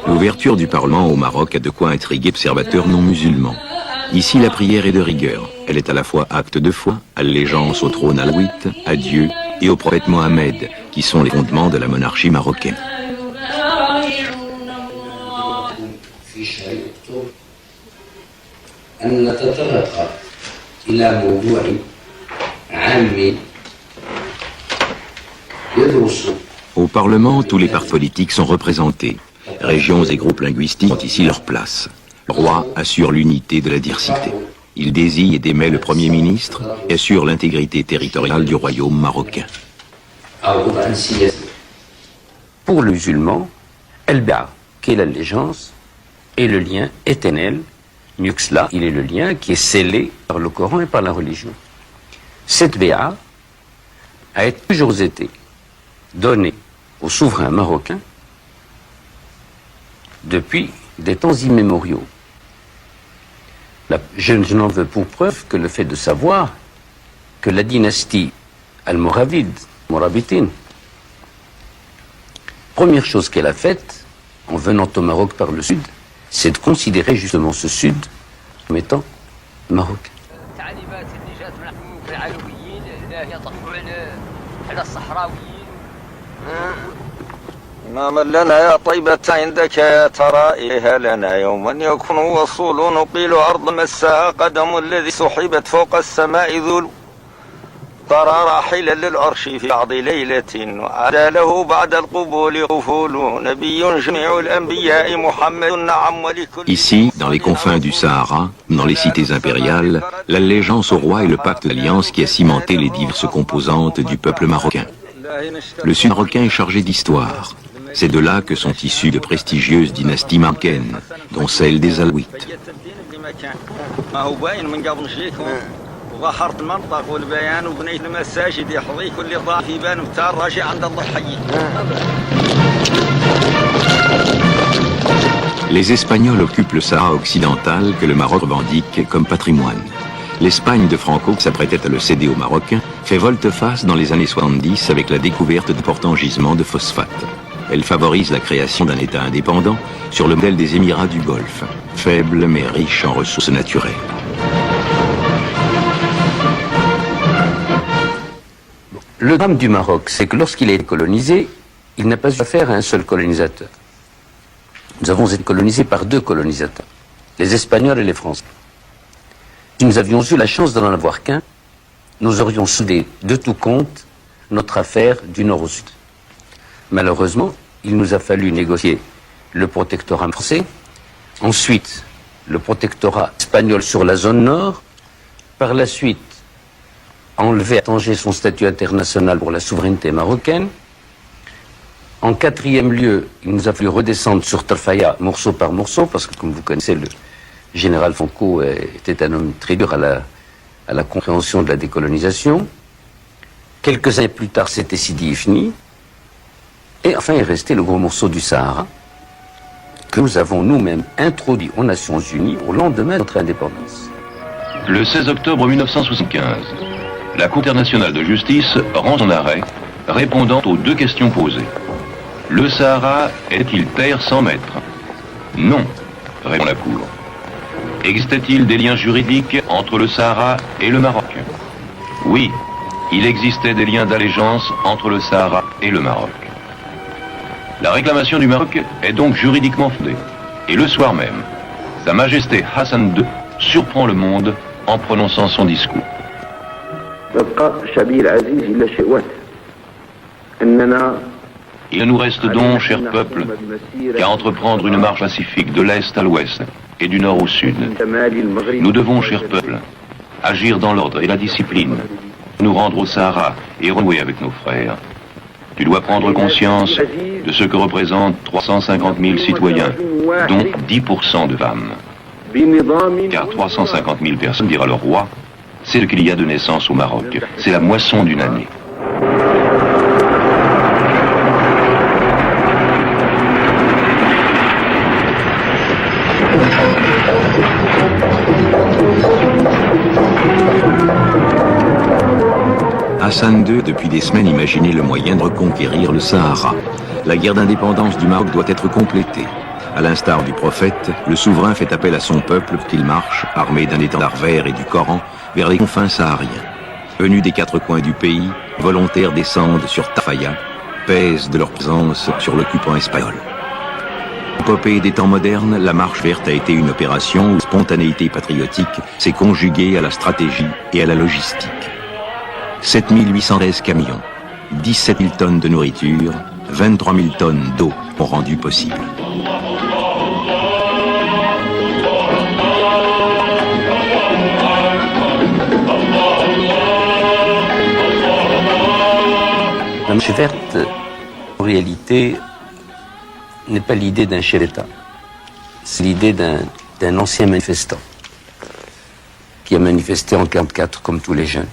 L'ouverture du Parlement au Maroc a de quoi intriguer observateurs non musulmans. Ici, la prière est de rigueur. Elle est à la fois acte de foi, allégeance au trône alaouite, à Dieu et au prophète Mohammed, qui sont les fondements de la monarchie marocaine. Au Parlement, tous les partis politiques sont représentés. Régions et groupes linguistiques ont ici leur place. Le roi assure l'unité de la diversité. Il désigne et démet le Premier ministre et assure l'intégrité territoriale du royaume marocain. Pour le musulman, El-Ba'a, qui est l'allégeance, est le lien éternel. Mieux que cela, il est le lien qui est scellé par le Coran et par la religion. Cette Ba'a a toujours été donnée au souverain marocain depuis des temps immémoriaux. Je n'en veux pour preuve que le fait de savoir que la dynastie almoravide, Morabitin, première chose qu'elle a faite en venant au Maroc par le sud, c'est de considérer justement ce sud comme étant marocain. إماما لنا يا طيبة عندك يا ترائها لنا يوما يكون وصول نقيل أرض مساها قدم الذي سحبت فوق السماء ذل ترى راحلا للعرش في بعض ليلة وعدا له بعد القبول قفول نبي جميع الأنبياء محمد نعم ولكل. Ici, dans les confins du Sahara, dans les cités impériales, l'allégeance au roi est le pacte d'alliance qui a cimenté les diverses composantes du peuple marocain. Le sud marocain est chargé d'histoire. C'est de là que sont issues de prestigieuses dynasties marocaines, dont celle des Alaouites. Les Espagnols occupent le Sahara occidental que le Maroc revendique comme patrimoine. L'Espagne de Franco, qui s'apprêtait à le céder aux Marocains, fait volte-face dans les années 70 avec la découverte d'importants gisements de phosphate. Elle favorise la création d'un État indépendant sur le modèle des Émirats du Golfe, faible mais riche en ressources naturelles. Le drame du Maroc, c'est que lorsqu'il a été colonisé, il n'a pas eu affaire à un seul colonisateur. Nous avons été colonisés par deux colonisateurs, les Espagnols et les Français. Si nous avions eu la chance d'en avoir qu'un, nous aurions soudé de tout compte notre affaire du nord au sud. Malheureusement, il nous a fallu négocier le protectorat français, ensuite le protectorat espagnol sur la zone nord, par la suite enlever à Tanger son statut international pour la souveraineté marocaine. En quatrième lieu, il nous a fallu redescendre sur Tarfaya morceau par morceau, parce que comme vous connaissez, le général Franco était un homme très dur à la compréhension de la décolonisation. Quelques années plus tard, c'était Sidi Ifni. Et enfin est resté le gros morceau du Sahara, que nous avons nous-mêmes introduit aux Nations Unies au lendemain de notre indépendance. Le 16 octobre 1975, la Cour internationale de justice rend son arrêt, répondant aux deux questions posées. Le Sahara est-il terre sans maître? Non, répond la Cour. Existait-il des liens juridiques entre le Sahara et le Maroc? Oui, il existait des liens d'allégeance entre le Sahara et le Maroc. La réclamation du Maroc est donc juridiquement fondée. Et le soir même, Sa Majesté Hassan II surprend le monde en prononçant son discours. Il ne nous reste donc, cher peuple, qu'à entreprendre une marche pacifique de l'Est à l'Ouest et du Nord au Sud. Nous devons, cher peuple, agir dans l'ordre et la discipline, nous rendre au Sahara et renouer avec nos frères. Tu dois prendre conscience de ce que représentent 350 000 citoyens, dont 10% de femmes. Car 350 000 personnes, dira le roi, c'est ce qu'il y a de naissance au Maroc. C'est la moisson d'une année. Hassan II, depuis des semaines, imaginait le moyen de reconquérir le Sahara. la guerre d'indépendance du Maroc doit être complétée. À l'instar du prophète, le souverain fait appel à son peuple pour qu'il marche, armé d'un étendard vert et du Coran, vers les confins sahariens. Venus des quatre coins du pays, volontaires descendent sur Tafaya, pèsent de leur présence sur l'occupant espagnol. Épopée des temps modernes, la Marche verte a été une opération où la spontanéité patriotique s'est conjuguée à la stratégie et à la logistique. 7813 camions, 17 000 tonnes de nourriture, 23 000 tonnes d'eau ont rendu possible. La Marche verte, en réalité, n'est pas l'idée d'un chef d'État. C'est l'idée d'un ancien manifestant qui a manifesté en 1944 comme tous les jeunes.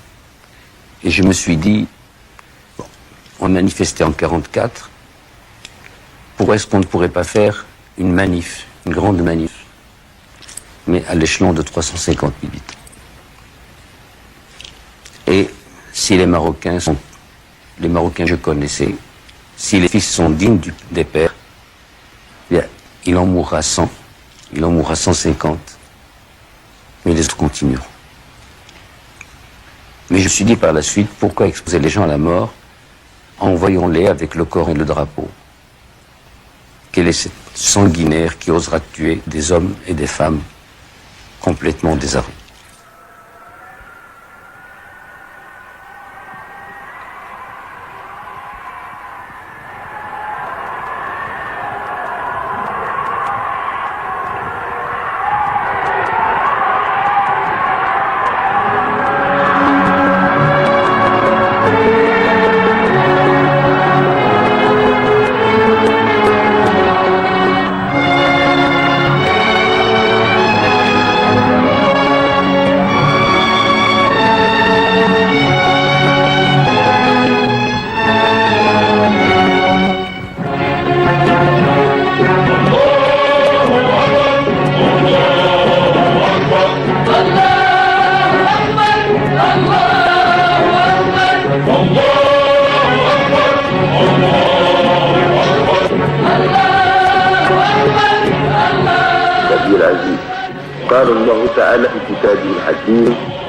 Et je me suis dit, bon, on manifestait en 1944, pourquoi est-ce qu'on ne pourrait pas faire une manif, une grande manif, mais à l'échelon de 350 000 habitants. Et si les Marocains sont les Marocains que je connaissais, si les fils sont dignes des pères, bien, il en mourra 100, il en mourra 150, mais les autres continueront. Mais je me suis dit par la suite, pourquoi exposer les gens à la mort? Envoyons-les avec le corps et le drapeau. Quel est ce sanguinaire qui osera tuer des hommes et des femmes complètement désarmés?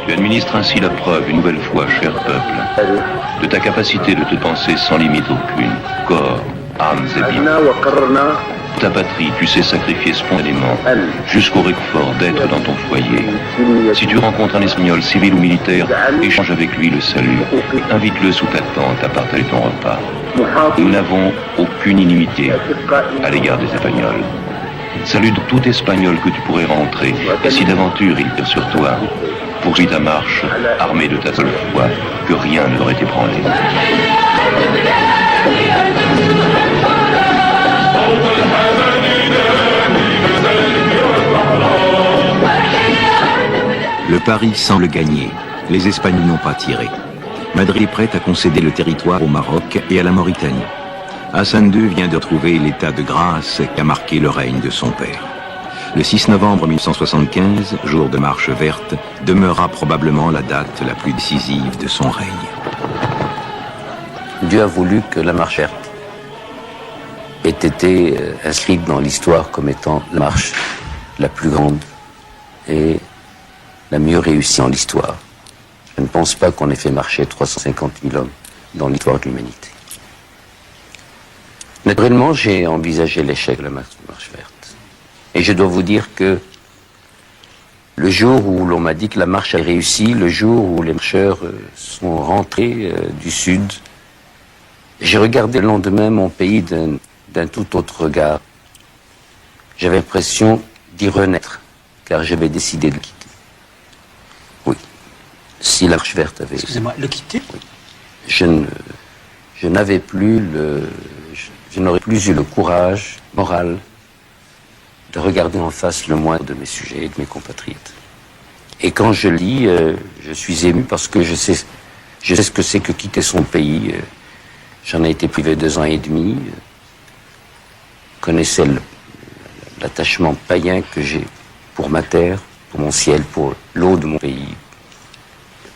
Tu administres ainsi la preuve, une nouvelle fois, cher peuple, de ta capacité de te penser sans limite aucune, corps, âmes et biens. Ta patrie, tu sais sacrifier spontanément, jusqu'au réconfort d'être dans ton foyer. Si tu rencontres un Espagnol civil ou militaire, échange avec lui le salut, et invite-le sous ta tente à partager ton repas. Nous n'avons aucune inimitié à l'égard des Espagnols. Salue tout Espagnol que tu pourrais rentrer, et si d'aventure il tire sur toi, poursuis ta marche, armé de ta seule foi, que rien ne l'aurait ébranlé. Le pari semble gagner. Les Espagnols n'ont pas tiré. Madrid est prête à concéder le territoire au Maroc et à la Mauritanie. Hassan II vient de retrouver l'état de grâce qui a marqué le règne de son père. Le 6 novembre 1975, jour de Marche verte, demeurera probablement la date la plus décisive de son règne. Dieu a voulu que la Marche verte ait été inscrite dans l'histoire comme étant la marche la plus grande et la mieux réussie en l'histoire. Je ne pense pas qu'on ait fait marcher 350 000 hommes dans l'histoire de l'humanité. Naturellement, j'ai envisagé l'échec de la marche verte. Et je dois vous dire que le jour où l'on m'a dit que la marche a réussi, le jour où les marcheurs sont rentrés du sud, j'ai regardé le lendemain mon pays d'un tout autre regard. J'avais l'impression d'y renaître, car j'avais décidé de le quitter. Oui. Si la marche verte avait... Excusez-moi, le quitter? Oui. Je n'avais plus je n'aurais plus eu le courage moral de regarder en face le moindre de mes sujets et de mes compatriotes. Et quand je lis, je suis ému parce que je sais ce que c'est que quitter son pays. J'en ai été privé 2 ans et demi. Je connaissais l'attachement païen que j'ai pour ma terre, pour mon ciel, pour l'eau de mon pays,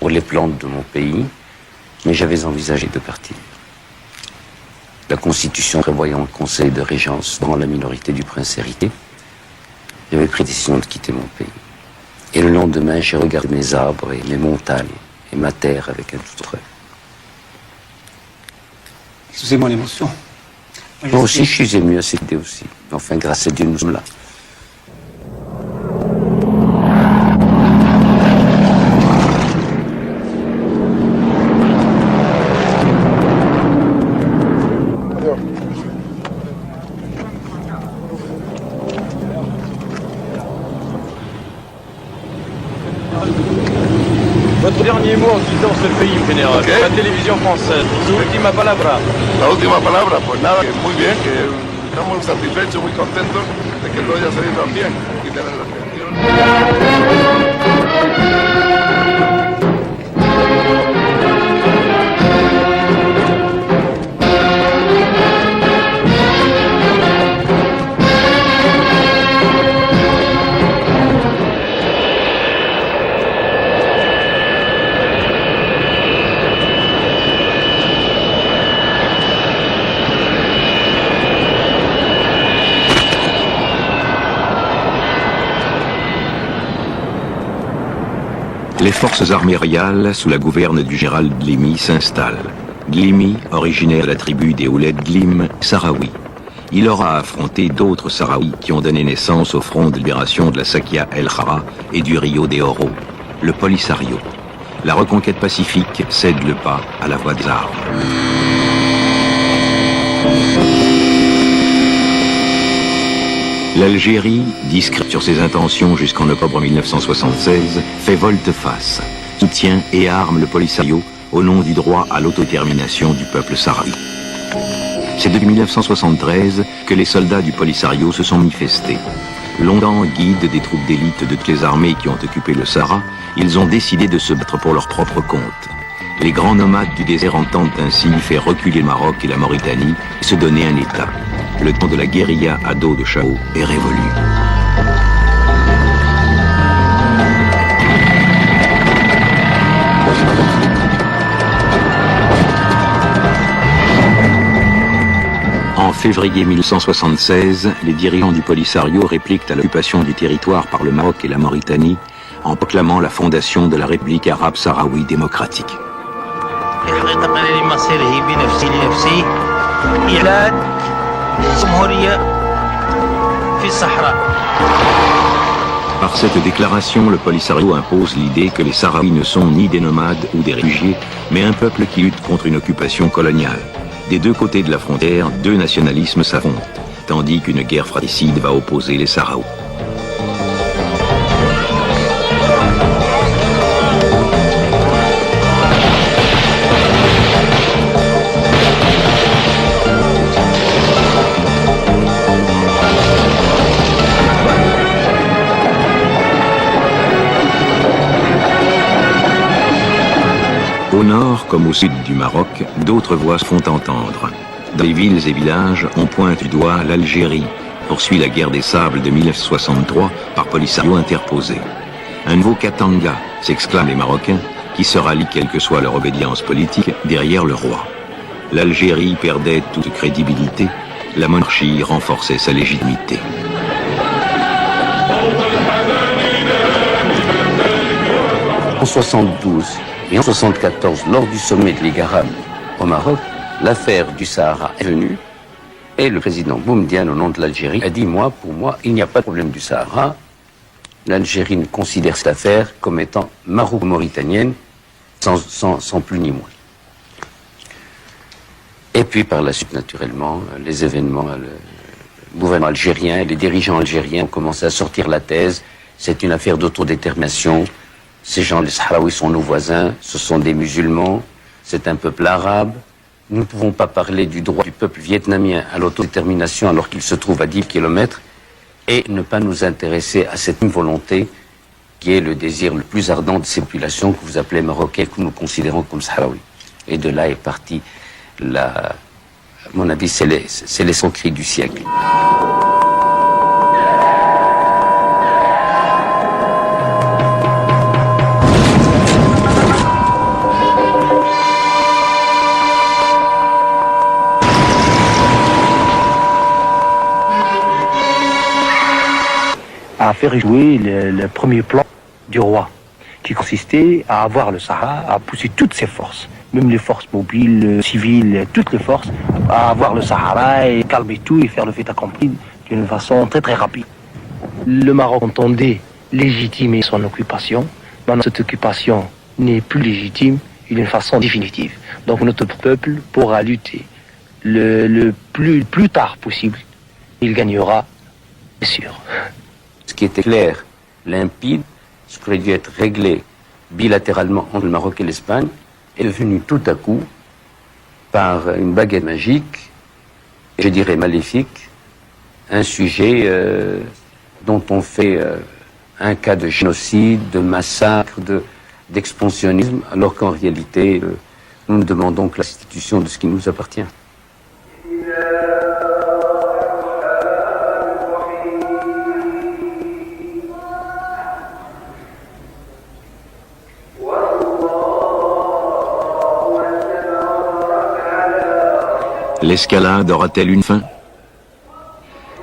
pour les plantes de mon pays. Mais j'avais envisagé de partir. la Constitution prévoyant le conseil de régence dans la minorité du prince hérité, j'avais pris la décision de quitter mon pays. Et le lendemain, j'ai regardé mes arbres et mes montagnes et ma terre avec un tout autre œil. Excusez-moi l'émotion. Moi aussi, je suis ému à cette idée aussi. Enfin, grâce à Dieu, nous sommes là. Votre dernier mot en quittant ce pays, général, la télévision française. Su última palabra. La última palabra, pues nada, que muy bien, que estamos satisfechos, muy contentos de que todo haya salido tan bien y tener la atención. Les forces armées royales, sous la gouverne du général Glimi, s'installent. Glimi, originaire de la tribu des Ouled Glim, Sahraoui. Il aura affronté d'autres Sahraouis qui ont donné naissance au front de libération de la Sakia El Khara et du Rio de Oro, le Polisario. La reconquête pacifique cède le pas à la voie des armes. L'Algérie, discrète sur ses intentions jusqu'en octobre 1976, fait volte-face, soutient et arme le Polisario au nom du droit à l'autodétermination du peuple sahraoui. C'est depuis 1973 que les soldats du Polisario se sont manifestés. Longtemps guides des troupes d'élite de toutes les armées qui ont occupé le Sahara, ils ont décidé de se battre pour leur propre compte. Les grands nomades du désert entendent ainsi faire reculer le Maroc et la Mauritanie et se donner un État. Le temps de la guérilla à dos de Chao est révolu. En février 1976, les dirigeants du Polisario répliquent à l'occupation du territoire par le Maroc et la Mauritanie en proclamant la fondation de la République arabe sahraoui démocratique. Par cette déclaration, le Polisario impose l'idée que les Sahraouis ne sont ni des nomades ou des réfugiés, mais un peuple qui lutte contre une occupation coloniale. Des deux côtés de la frontière, deux nationalismes s'affrontent, tandis qu'une guerre fratricide va opposer les Sahraouis. Au nord, comme au sud du Maroc, d'autres voix se font entendre. Dans les villes et villages, on pointe du doigt l'Algérie, poursuit la guerre des sables de 1963 par Polisario interposé. Un nouveau Katanga, s'exclament les Marocains, qui se rallient, quelle que soit leur obédience politique, derrière le roi. L'Algérie perdait toute crédibilité, la monarchie renforçait sa légitimité. En 72 et en 74, lors du sommet de Ligue arabe au Maroc, l'affaire du Sahara est venue et le président Boumedienne, au nom de l'Algérie, a dit pour moi, il n'y a pas de problème du Sahara. L'Algérie ne considère cette affaire comme étant maroco-mauritanienne, sans plus ni moins. Et puis par la suite, naturellement, les événements, le gouvernement algérien, les dirigeants algériens ont commencé à sortir la thèse. C'est une affaire d'autodétermination. Ces gens, les Sahraouis, sont nos voisins, ce sont des musulmans, c'est un peuple arabe. Nous ne pouvons pas parler du droit du peuple vietnamien à l'autodétermination alors qu'il se trouve à 10 kilomètres et ne pas nous intéresser à cette volonté qui est le désir le plus ardent de ces populations que vous appelez marocaines, que nous considérons comme Sahraouis. Et de là est parti, à mon avis, c'est l'escroquerie du siècle. a fait jouer le premier plan du roi, qui consistait à avoir le Sahara, à pousser toutes ses forces, même les forces mobiles, civiles, toutes les forces, à avoir le Sahara et calmer tout et faire le fait accompli d'une façon très très rapide. Le Maroc entendait légitimer son occupation. Maintenant, cette occupation n'est plus légitime d'une façon définitive. Donc notre peuple pourra lutter le plus tard possible. Il gagnera, c'est sûr. Ce qui était clair, limpide, ce qui aurait dû être réglé bilatéralement entre le Maroc et l'Espagne, est devenu tout à coup, par une baguette magique, je dirais maléfique, un sujet dont on fait un cas de génocide, de massacre, d'expansionnisme, alors qu'en réalité, nous ne demandons que la restitution de ce qui nous appartient. L'escalade aura-t-elle une fin?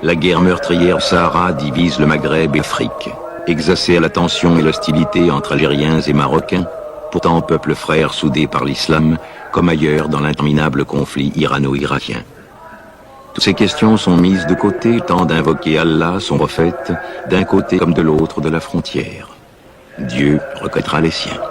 La guerre meurtrière au Sahara divise le Maghreb et l'Afrique, exacerbe la tension et l'hostilité entre Algériens et Marocains, pourtant peuple frère soudé par l'islam, comme ailleurs dans l'interminable conflit irano-irakien. Toutes ces questions sont mises de côté, tant d'invoquer Allah, son prophète, d'un côté comme de l'autre de la frontière. Dieu reconnaîtra les siens.